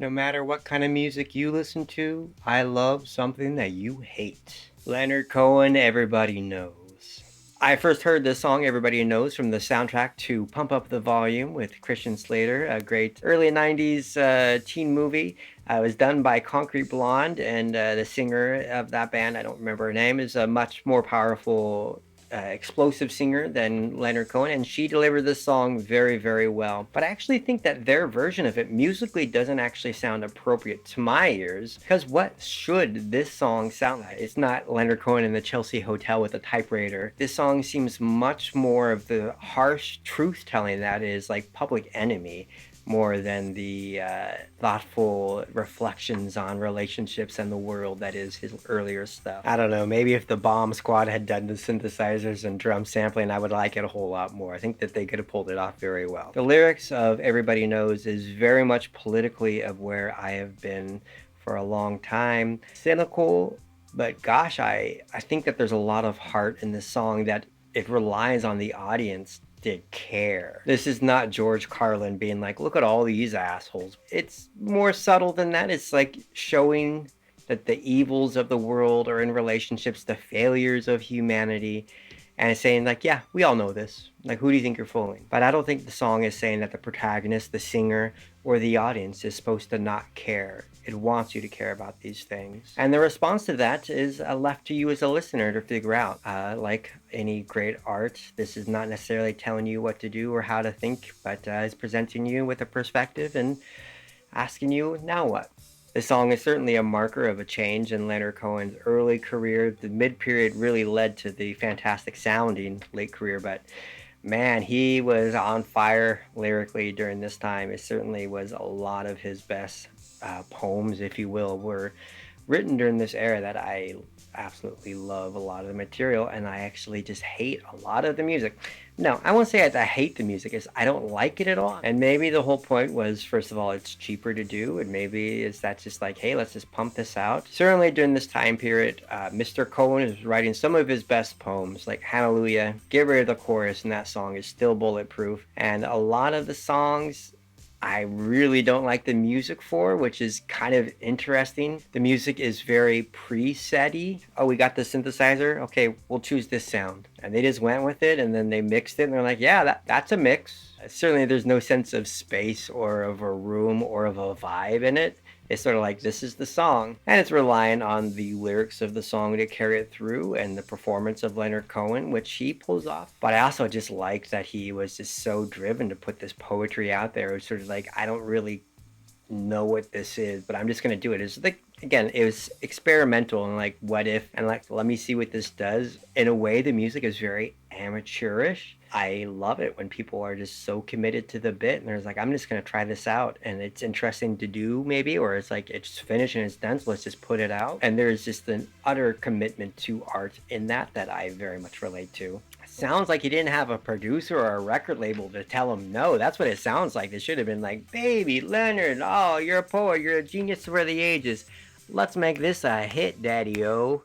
No matter what kind of music you listen to, I love something that you hate. Leonard Cohen, Everybody Knows. I first heard this song, Everybody Knows, from the soundtrack to Pump Up the Volume with Christian Slater, a great early 90s teen movie. It was done by Concrete Blonde, and the singer of that band, I don't remember her name, is a much more powerful explosive singer than Leonard Cohen, and she delivered this song very, very well. But I actually think that their version of it musically doesn't actually sound appropriate to my ears, because what should this song sound like? It's not Leonard Cohen in the Chelsea Hotel with a typewriter. This song seems much more of the harsh truth telling that is like Public Enemy, more than the thoughtful reflections on relationships and the world that is his earlier stuff. I don't know, maybe if the Bomb Squad had done the synthesizers and drum sampling, I would like it a whole lot more. I think that they could have pulled it off very well. The lyrics of Everybody Knows is very much politically of where I have been for a long time. Cynical, but gosh, I think that there's a lot of heart in this song that it relies on the audience to care. This is not George Carlin being like, look at all these assholes. It's more subtle than that. It's like showing that the evils of the world are in relationships, the failures of humanity, and it's saying like, yeah, we all know this. Like, who do you think you're fooling? But I don't think the song is saying that the protagonist, the singer, or the audience is supposed to not care. It wants you to care about these things. And the response to that is left to you as a listener to figure out. Like any great art, this is not necessarily telling you what to do or how to think, but is presenting you with a perspective and asking you, now what? This song is certainly a marker of a change in Leonard Cohen's early career. The mid-period really led to the fantastic sounding late career, but man, he was on fire lyrically during this time. It certainly was a lot of his best poems, if you will, were written during this era that I absolutely love a lot of the material, and I actually just hate a lot of the music. No, I won't say I hate the music, is I don't like it at all. And maybe the whole point was, first of all, it's cheaper to do, and maybe is that just like, hey, let's just pump this out. Certainly during this time period, Mr. Cohen is writing some of his best poems, like Hallelujah. Get rid of the chorus in that song is still bulletproof, and a lot of the songs I really don't like the music for, which is kind of interesting. The music is very preset-y. Oh, we got the synthesizer? Okay, we'll choose this sound. And they just went with it, and then they mixed it, and they're like, yeah, that's a mix. Certainly there's no sense of space or of a room or of a vibe in it. It's sort of like, this is the song. And it's relying on the lyrics of the song to carry it through and the performance of Leonard Cohen, which he pulls off. But I also just like that he was just so driven to put this poetry out there. It was sort of like, I don't really know what this is, but I'm just going to do it. It's like, again, it was experimental and like, what if, and like, let me see what this does. In a way, the music is very amateurish. I love it when people are just so committed to the bit and there's like, I'm just going to try this out and it's interesting to do maybe, or it's like, it's finished and it's done, so let's just put it out. And there's just an utter commitment to art in that I very much relate to. Sounds like he didn't have a producer or a record label to tell him no. That's what it sounds like. It should have been like, baby, Leonard, oh, you're a poet, you're a genius for the ages. Let's make this a hit, daddy-o.